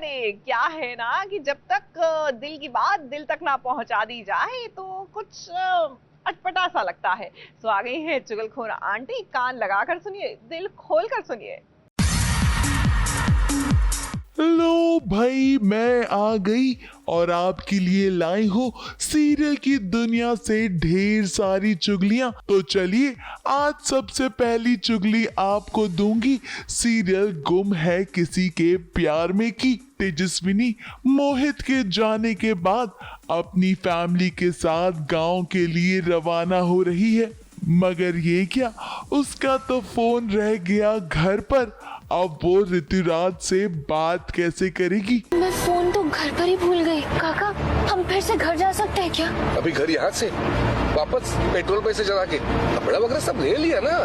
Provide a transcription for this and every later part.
करे क्या है ना कि जब तक दिल की बात दिल तक ना पहुंचा दी जाए तो कुछ अटपटा सा लगता है। तो आ गई है चुगलखोर आंटी, कान लगाकर सुनिए, दिल खोल कर सुनिए। लो भाई, मैं आ गई और आपके लिए लाई हूँ सीरियल की दुनिया से ढेर सारी चुगलियां। तो चलिए, आज सबसे पहली चुगली आपको दूंगी सीरियल गुम है किसी के प्यार में की। तेजस्विनी मोहित के जाने के बाद अपनी फैमिली के साथ गांव के लिए रवाना हो रही है, मगर ये क्या, उसका तो फोन रह गया घर पर। अब वो ऋतुराज से बात कैसे करेगी? मैं फोन तो घर पर ही भूल गई। काका, हम फिर से घर जा सकते हैं क्या? अभी घर यहाँ से वापस पेट्रोल पैसे जला के कपड़ा वगैरह सब ले लिया ना,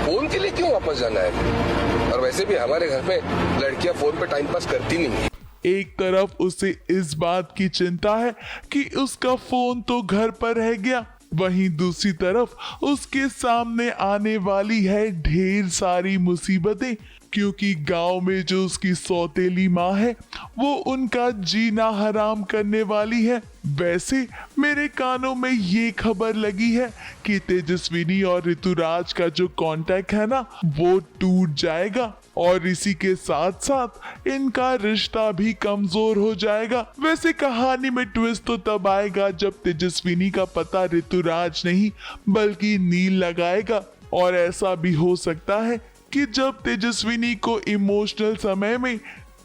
फोन के लिए क्यों वापस जाना है? और वैसे भी हमारे घर में लड़कियां फोन पे टाइम पास करती नहीं है। एक तरफ उसे इस बात की चिंता है कि उसका फोन तो घर पर रह गया, वहीं दूसरी तरफ उसके सामने आने वाली है ढेर सारी मुसीबतें, क्योंकि गांव में जो उसकी सौतेली माँ है वो उनका जीना हराम करने वाली है। वैसे मेरे कानों में ये खबर लगी है कि तेजस्विनी और ऋतुराज का जो कांटेक्ट है ना वो टूट जाएगा और इसी के साथ साथ इनका रिश्ता भी कमजोर हो जाएगा। वैसे कहानी में ट्विस्ट तो तब आएगा जब तेजस्विनी का पता ऋतुराज नहीं बल्कि नील लगाएगा, और ऐसा भी हो सकता है कि जब तेजस्विनी को इमोशनल समय में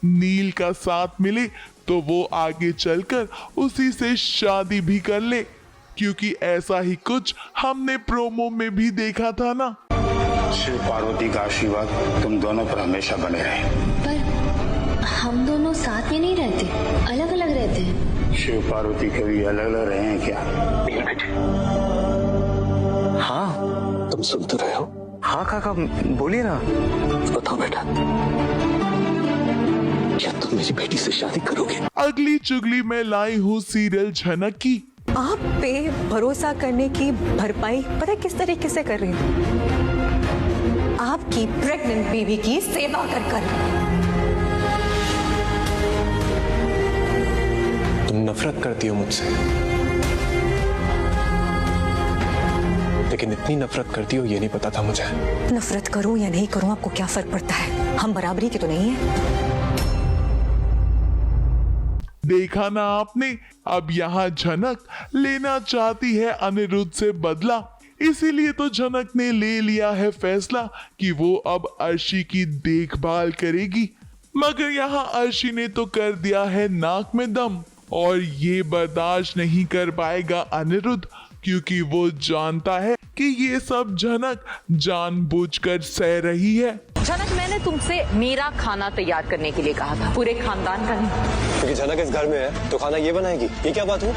नील का साथ मिले तो वो आगे चलकर उसी से शादी भी कर ले, क्योंकि ऐसा ही कुछ हमने प्रोमो में भी देखा था ना। शिव पार्वती का आशीर्वाद तुम दोनों पर हमेशा बने रहे। पर हम दोनों साथ में नहीं रहते, अलग अलग रहते हैं। शिव पार्वती कभी अलग अलग रहे हैं क्या? हाँ, तुम सुन तो रहे हो? हाँ काका, बोलिए ना। बताओ बेटा, क्या तुम मेरी बेटी से शादी करोगे? अगली चुगली में लाई हूँ सीरियल झनक की। आप पे भरोसा करने की भरपाई पता है किस तरीके से कर रही हूँ? आपकी प्रेग्नेंट बेबी की सेवा कर कर। तुम नफरत करती हो मुझसे, लेकिन इतनी नफरत करती हो ये नहीं पता था मुझे। नफरत करूं या नहीं करूं आपको क्या फर्क पड़ता है? हम बराबरी के तो नहीं है। देखा ना आपने, अब यहाँ झनक लेना चाहती है अनिरुद्ध से बदला, इसीलिए तो झनक ने ले लिया है फैसला कि वो अब अर्शी की देखभाल करेगी। मगर यहाँ अर्शी ने तो कर दिया है नाक में दम, और ये बर्दाश्त नहीं कर पाएगा अनिरुद्ध, क्योंकि वो जानता है कि ये सब झनक जानबूझकर सह रही है। झनक, मैंने तुमसे मेरा खाना तैयार करने के लिए कहा था, पूरे खानदान का नहीं। क्योंकि झनक इस घर में है तो खाना ये बनाएगी, ये क्या बात हुई?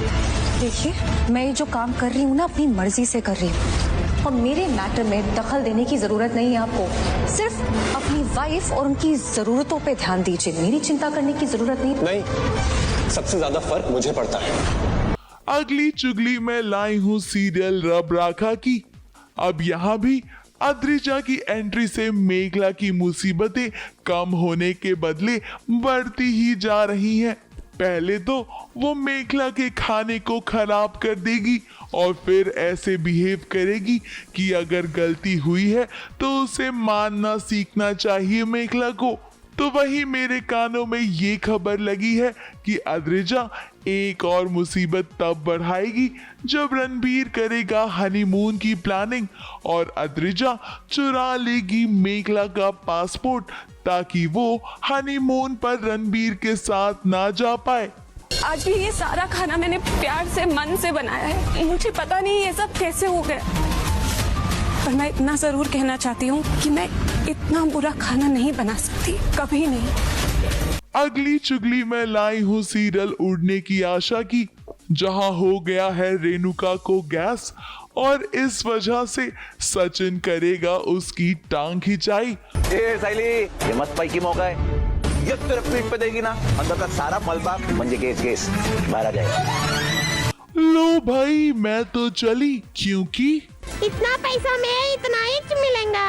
देखिए, मैं ये जो काम कर रही हूँ ना अपनी मर्जी से कर रही हूँ, और मेरे मैटर में दखल देने की जरूरत नहीं है आपको। सिर्फ अपनी वाइफ और उनकी जरूरतों पे ध्यान दीजिए, मेरी चिंता करने की जरूरत नहीं। नहीं, सबसे ज्यादा फर्क मुझे पड़ता है। अगली चुगली में लाई हूँ सीरियल रब राखा की। अब यहाँ भी अद्रिजा की एंट्री से मेघला की मुसीबतें कम होने के बदले बढ़ती ही जा रही हैं। पहले तो वो मेघला के खाने को खराब कर देगी और फिर ऐसे बिहेव करेगी कि अगर गलती हुई है तो उसे मानना सीखना चाहिए मेघला को। तो वही मेरे कानों में ये खबर लगी है कि अद्रिजा एक और मुसीबत तब बढ़ाएगी जब रणबीर करेगा हनीमून की प्लानिंग और अद्रिजा चुरा लेगी मेघला का पासपोर्ट, ताकि वो हनीमून पर रणबीर के साथ ना जा पाए। आज भी ये सारा खाना मैंने प्यार से मन से बनाया है, मुझे पता नहीं ये सब कैसे हो गया, पर मैं इतना जरूर कहना चाहती हूँ कि मैं इतना बुरा खाना नहीं बना सकती, कभी नहीं। अगली चुगली में लाई हूँ सीरियल उड़ने की आशा की, जहाँ हो गया है रेणुका को गैस और इस वजह से सचिन करेगा उसकी टांग खिंचाई। सायली, ये मत पैकी मौका है, ये तेरे पीठ पे देगी ना, अंदर का सारा मलबा म्हणजे केस बाहर आ जाएगा। लो भाई, मैं तो चली, क्योंकि इतना पैसा में इतना ही मिलेगा।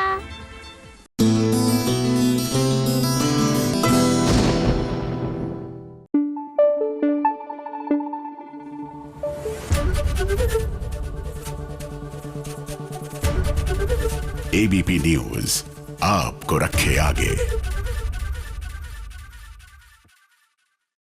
एबीपी न्यूज आपको रखे आगे।